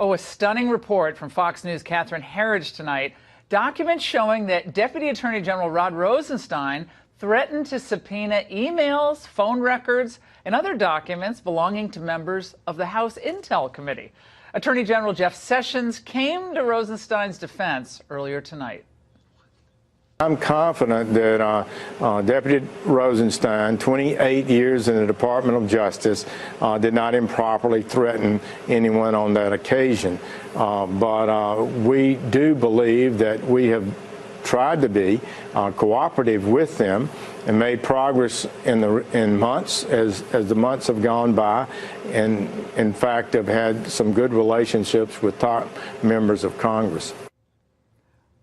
Oh, a stunning report from Fox News' Catherine Herridge tonight. Documents showing that Deputy Attorney General Rod Rosenstein threatened to subpoena emails, phone records, and other documents belonging to members of the House Intel Committee. Attorney General Jeff Sessions came to Rosenstein's defense earlier tonight. I'm confident that Deputy Rosenstein, 28 years in the Department of Justice, did not improperly threaten anyone on that occasion. But we do believe that we have tried to be cooperative with them and made progress in months as the months have gone by, and in fact have had some good relationships with top members of Congress.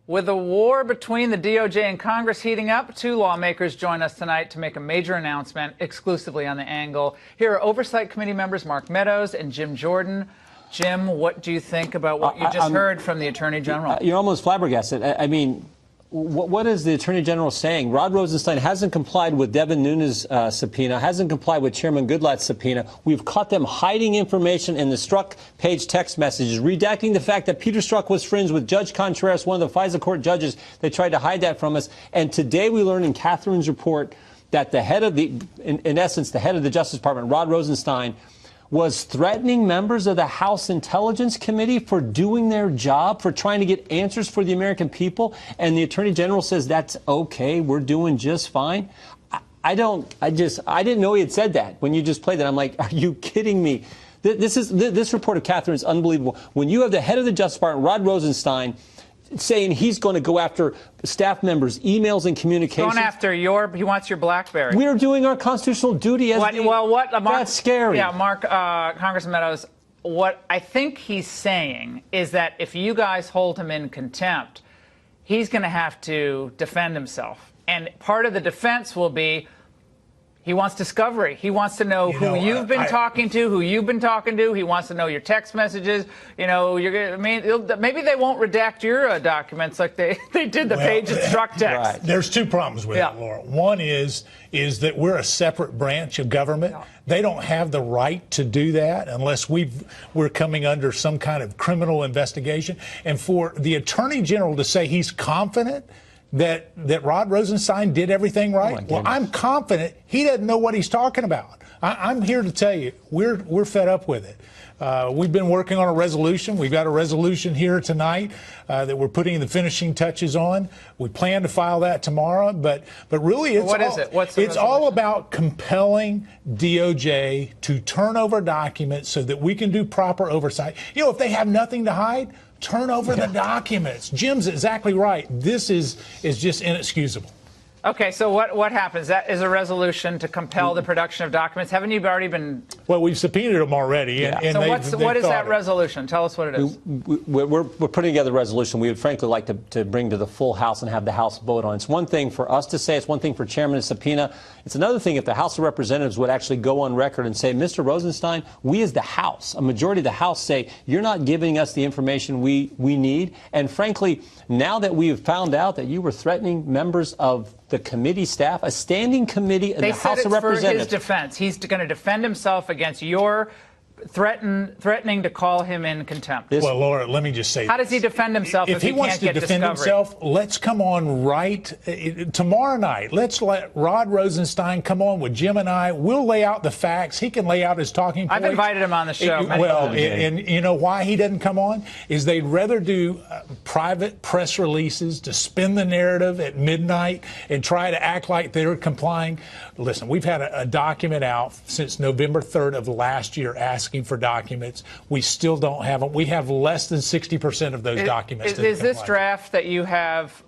With the war between the DOJ and Congress heating up, two lawmakers join us tonight to make a major announcement exclusively on the angle. Here are Oversight Committee members Mark Meadows and Jim Jordan. Jim, what do you think about what you just heard from the Attorney General? You're almost flabbergasted. I mean, what is the Attorney General saying? Rod Rosenstein hasn't complied with Devin Nunes' subpoena, hasn't complied with Chairman Goodlatte's subpoena. We've caught them hiding information in the Strzok page text messages, redacting the fact that Peter Strzok was friends with Judge Contreras, one of the FISA court judges. They tried to hide that from us. And today we learned in Catherine's report that the head of in essence, the head of the Justice Department, Rod Rosenstein, was threatening members of the House Intelligence Committee for doing their job, for trying to get answers for the American people. And the Attorney General says that's okay, we're doing just fine. I didn't know he had said that when you just played that. I'm like, are you kidding me? This report of Catherine is unbelievable. When you have the head of the Justice Department, Rod Rosenstein, saying he's going to go after staff members' emails and communications. Going after he wants your BlackBerry. We're doing our constitutional duty as Mark, that's scary. Yeah, Mark, Congressman Meadows, what I think he's saying is that if you guys hold him in contempt, he's going to have to defend himself. And part of the defense will be he wants discovery. He wants to know who you've been talking to, who you've been talking to. He wants to know your text messages. You know, maybe they won't redact your documents like they did the page and Strzok text. Right. There's two problems with it, Laura. One is that we're a separate branch of government. Yeah. They don't have the right to do that unless we're coming under some kind of criminal investigation. And for the Attorney General to say he's confident that Rod Rosenstein did everything right? Well, I'm confident he doesn't know what he's talking about. I'm here to tell you, we're fed up with it. We've been working on a resolution. We've got a resolution here tonight that we're putting the finishing touches on. We plan to file that tomorrow, but really it's all about compelling DOJ to turn over documents so that we can do proper oversight. You know, if they have nothing to hide, turn over the documents. Jim's exactly right. This is just inexcusable. Okay, so what happens? That is a resolution to compel the production of documents. Haven't you already been? Well, we've subpoenaed them already. Yeah. And so what is that resolution? Tell us what it is. We're putting together a resolution we would frankly like to bring to the full House and have the House vote on. It's one thing for us to say. It's one thing for Chairman to subpoena. It's another thing if the House of Representatives would actually go on record and say, Mr. Rosenstein, we as the House, a majority of the House say, you're not giving us the information we need. And frankly, now that we have found out that you were threatening members of the committee staff, a standing committee in the House of Representatives. For his defense. He's going to defend himself against your threatening to call him in contempt. Well, Laura, let me just say, how does he defend himself if he wants to defend himself? Let's come on tomorrow night. Let's let Rod Rosenstein come on with Jim and I. We'll lay out the facts. He can lay out his talking points. I've invited him on the show. And you know why he doesn't come on? Is they'd rather do private press releases to spin the narrative at midnight and try to act like they're complying. Listen, we've had a document out since November 3rd of last year asking for documents. We still don't have them. We have less than 60% of those documents. Is this draft that you have,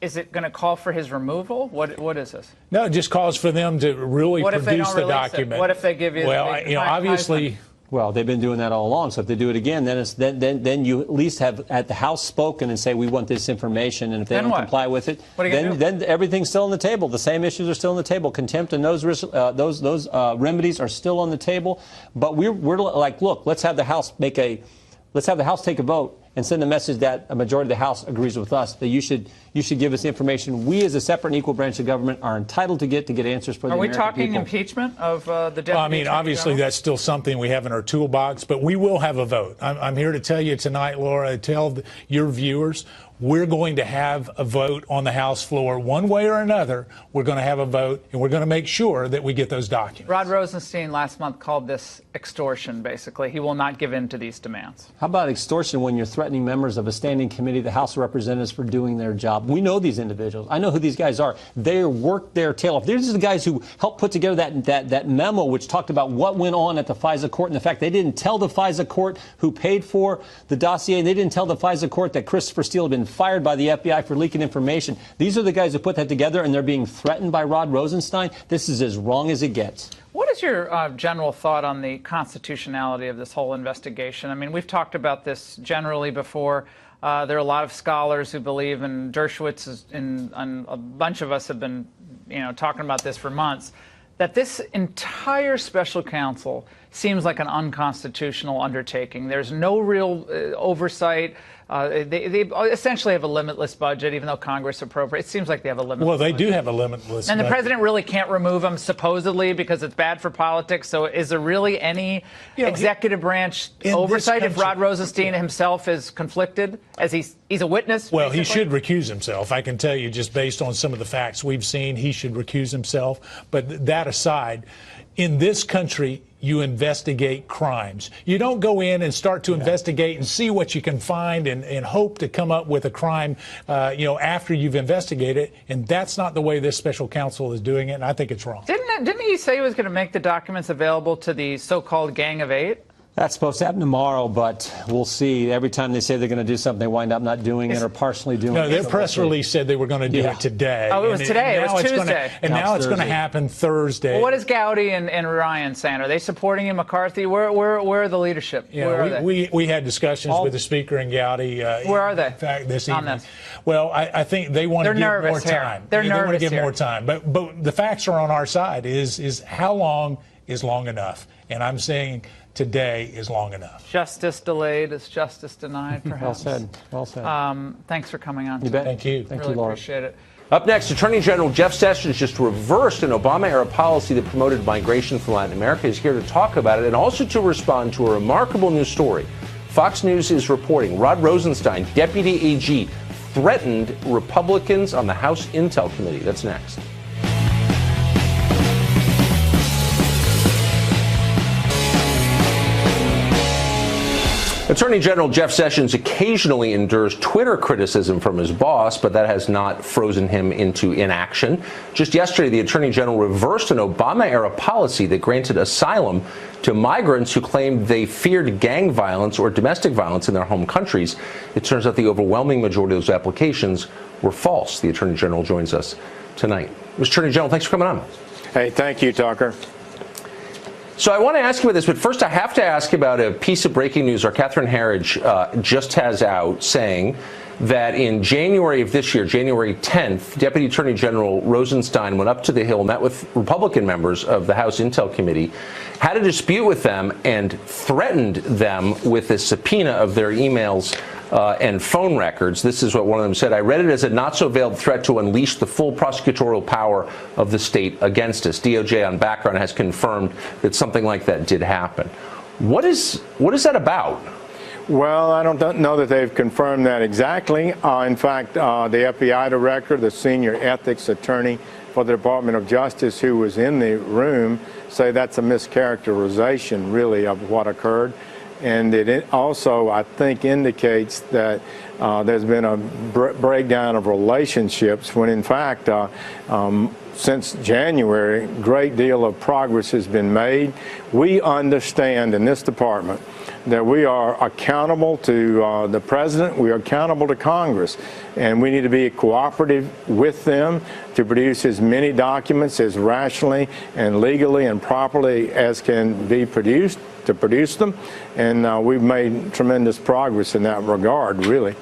is it going to call for his removal? What is this? No, it just calls for them to really produce the document. What if they give you obviously... Well, they've been doing that all along. So if they do it again, then you at least have at the House spoken and say we want this information, and if they don't comply with it, then everything's still on the table. The same issues are still on the table. Contempt and those remedies are still on the table. But we're like, look, let's have the House take a vote and send a message that a majority of the House agrees with us that you should You should give us the information we, as a separate and equal branch of government, are entitled to get answers for the American people. Are we talking impeachment of the deputy? Well, I mean, obviously, that's still something we have in our toolbox, but we will have a vote. I'm here to tell you tonight, Laura, tell your viewers, we're going to have a vote on the House floor. One way or another, we're going to have a vote, and we're going to make sure that we get those documents. Rod Rosenstein last month called this extortion, basically. He will not give in to these demands. How about extortion when you're threatening members of a standing committee, the House of Representatives, for doing their job? We know these individuals. I know who these guys are. They worked their tail off. These are the guys who helped put together that memo which talked about what went on at the FISA court and the fact they didn't tell the FISA court who paid for the dossier. They didn't tell the FISA court that Christopher Steele had been fired by the FBI for leaking information. These are the guys who put that together, and they're being threatened by Rod Rosenstein. This is as wrong as it gets. What is your general thought on the constitutionality of this whole investigation? I mean, we've talked about this generally before. There are a lot of scholars who believe, and Dershowitz and a bunch of us have been, talking about this for months, that this entire special counsel seems like an unconstitutional undertaking. There's no real oversight. They essentially have a limitless budget, even though Congress appropriates. It seems like they have a limitless Well, they budget. do have a limitless budget. And the president really can't remove them, supposedly, because it's bad for politics. So is there really any executive branch oversight if Rod Rosenstein himself is conflicted, as he's a witness? Well, basically? he should recuse himself. I can tell you, just based on some of the facts we've seen, he should recuse himself. But that aside, in this country, you investigate crimes. You don't go in and start to investigate and see what you can find and hope to come up with a crime, after you've investigated. And that's not the way this special counsel is doing it, and I think it's wrong. Didn't he say he was going to make the documents available to the so-called Gang of Eight? That's supposed to happen tomorrow, but we'll see. Every time they say they're going to do something, they wind up not doing it or partially doing it. No, their press release said they were going to do it today. Oh, it was today. It was Tuesday. Now it's going to happen Thursday. Well, what is Gowdy and Ryan saying? Are they supporting him, McCarthy? Where are the leadership? Where are they? We had discussions with the Speaker and Gowdy. Where are they? In fact, this on evening. this? Well, I think they want to give more time. They're they nervous want to give here. more time. But the facts are on our side. Is how long is long enough? And I'm saying today is long enough. Justice delayed is justice denied, perhaps. Well said. Well said. Thanks for coming on. You bet. Thank you. Thank really you, Laura. Appreciate it. Up next, Attorney General Jeff Sessions just reversed an Obama-era policy that promoted migration from Latin America. He's here to talk about it and also to respond to a remarkable new story. Fox News is reporting Rod Rosenstein, Deputy AG, threatened Republicans on the House Intel Committee. That's next. Attorney General Jeff Sessions occasionally endures Twitter criticism from his boss, but that has not frozen him into inaction. Just yesterday, the Attorney General reversed an Obama-era policy that granted asylum to migrants who claimed they feared gang violence or domestic violence in their home countries. It turns out the overwhelming majority of those applications were false. The Attorney General joins us tonight. Mr. Attorney General, thanks for coming on. Hey, thank you, Tucker. So I want to ask you about this, but first I have to ask about a piece of breaking news our Catherine Herridge just has out saying that in January of this year, January 10th, Deputy Attorney General Rosenstein went up to the Hill, met with Republican members of the House Intel Committee, had a dispute with them, and threatened them with a subpoena of their emails and phone records. This is what one of them said. I read it as a not-so-veiled threat to unleash the full prosecutorial power of the state against us. DOJ on background has confirmed that something like that did happen. What is that about? Well, I don't know that they've confirmed that exactly. In fact, the FBI director, the senior ethics attorney for the Department of Justice who was in the room, say that's a mischaracterization, really, of what occurred. And it also, I think, indicates that there's been a breakdown of relationships when, in fact, since January, a great deal of progress has been made. We understand in this department that we are accountable to the president, we are accountable to Congress, and we need to be cooperative with them to produce as many documents as rationally and legally and properly as can be produced, to produce them, and we've made tremendous progress in that regard, really.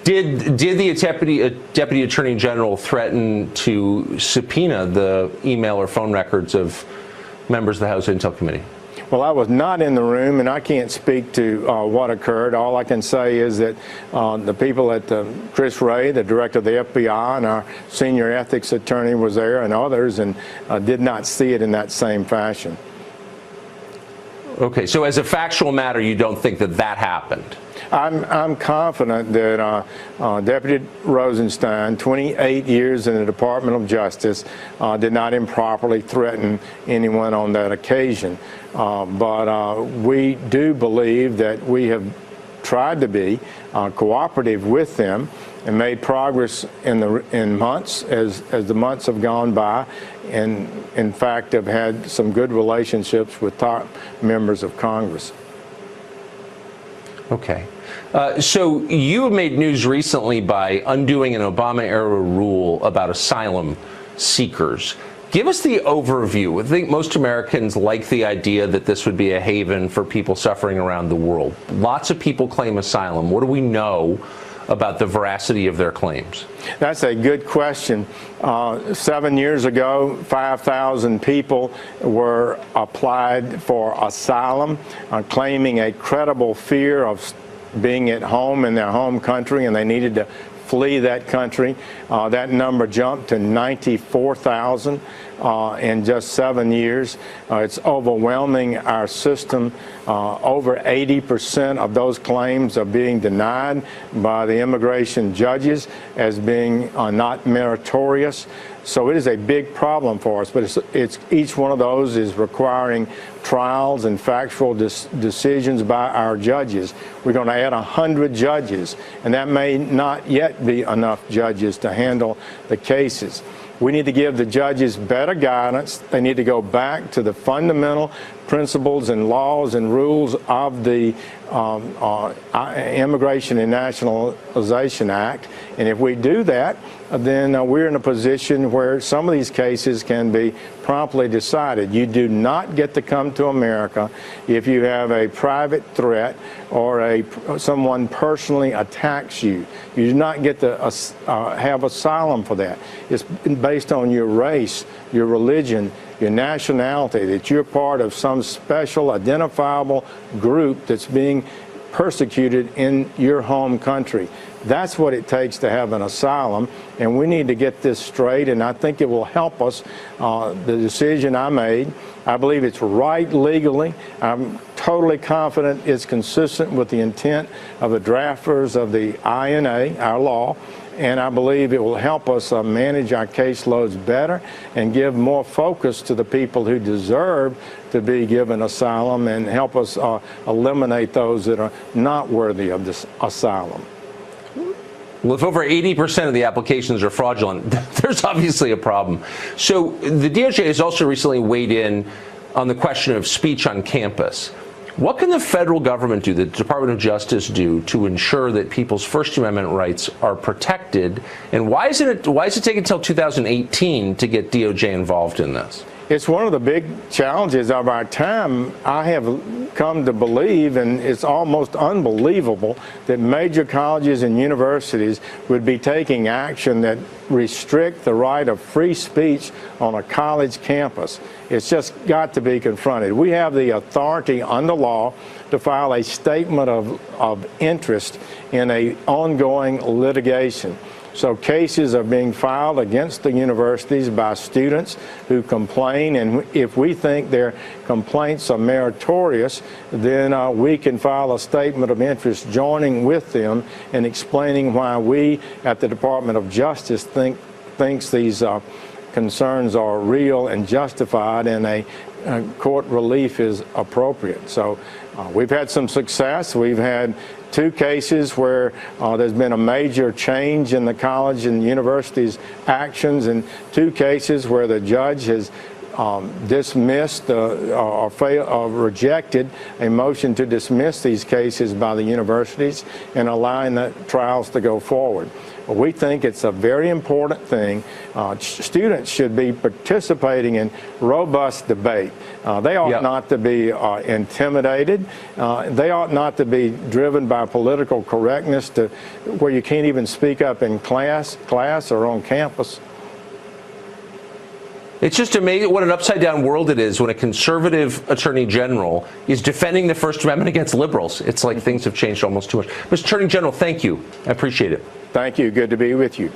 Did the Deputy Attorney General threaten to subpoena the email or phone records of members of the House Intel Committee? Well, I was not in the room, and I can't speak to what occurred. All I can say is that the people at Chris Wray, the director of the FBI, and our senior ethics attorney was there, and others, and did not see it in that same fashion. Okay, so as a factual matter, you don't think that that happened? I'm confident that Deputy Rosenstein, 28 years in the Department of Justice, did not improperly threaten anyone on that occasion. But we do believe that we have tried to be cooperative with them and made progress in months as the months have gone by, and in fact have had some good relationships with top members of Congress. Okay. So you have made news recently by undoing an Obama-era rule about asylum seekers. Give us the overview. I think most Americans like the idea that this would be a haven for people suffering around the world. Lots of people claim asylum. What do we know about the veracity of their claims? That's a good question. 7 years ago, 5,000 people were applied for asylum, claiming a credible fear of being at home in their home country, and they needed to flee that country. That number jumped to 94,000 in just 7 years. It's overwhelming our system. Over 80% of those claims are being denied by the immigration judges as being not meritorious. So it is a big problem for us, but it's each one of those is requiring trials and factual decisions by our judges. We're going to add 100 judges, and that may not yet be enough judges to handle the cases. We need to give the judges better guidance. They need to go back to the fundamental principles and laws and rules of the Immigration and Nationalization Act. And if we do that, then we're in a position where some of these cases can be promptly decided. You do not get to come to America if you have a private threat or someone personally attacks you. You do not get to have asylum for that. It's based on your race, your religion, your nationality, that you're part of some special identifiable group that's being persecuted in your home country. That's what it takes to have an asylum, and we need to get this straight, and I think it will help us. The decision I made, I believe it's right legally. I'm totally confident it's consistent with the intent of the drafters of the INA, our law, and I believe it will help us manage our caseloads better and give more focus to the people who deserve to be given asylum, and help us eliminate those that are not worthy of this asylum. Well, if over 80% of the applications are fraudulent, there's obviously a problem. So the DOJ has also recently weighed in on the question of speech on campus. What can the federal government do, the Department of Justice do, to ensure that people's First Amendment rights are protected? And why is it take until 2018 to get DOJ involved in this? It's one of the big challenges of our time. I have come to believe, and it's almost unbelievable, that major colleges and universities would be taking action that restrict the right of free speech on a college campus. It's just got to be confronted. We have the authority under law to file a statement of interest in an ongoing litigation. So cases are being filed against the universities by students who complain, and if we think their complaints are meritorious, then we can file a statement of interest joining with them and explaining why we at the Department of Justice thinks these concerns are real and justified, and a court relief is appropriate. So we've had some success. We've had 2 cases where there's been a major change in the college and university's actions, and 2 cases where the judge has dismissed or rejected a motion to dismiss these cases by the universities and allowing the trials to go forward. We think it's a very important thing. Students should be participating in robust debate. They ought not to be intimidated. They ought not to be driven by political correctness to where you can't even speak up in class or on campus. It's just amazing what an upside-down world it is when a conservative attorney general is defending the First Amendment against liberals. It's like things have changed almost too much. Mr. Attorney General, thank you. I appreciate it. Thank you. Good to be with you.